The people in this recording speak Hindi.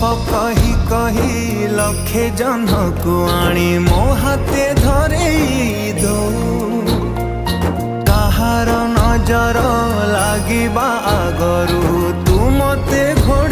कही कही लखे जह्नकु आनी मो हाथे धरेई दो काहार नजर लागिबा आगरु तू मते घोड़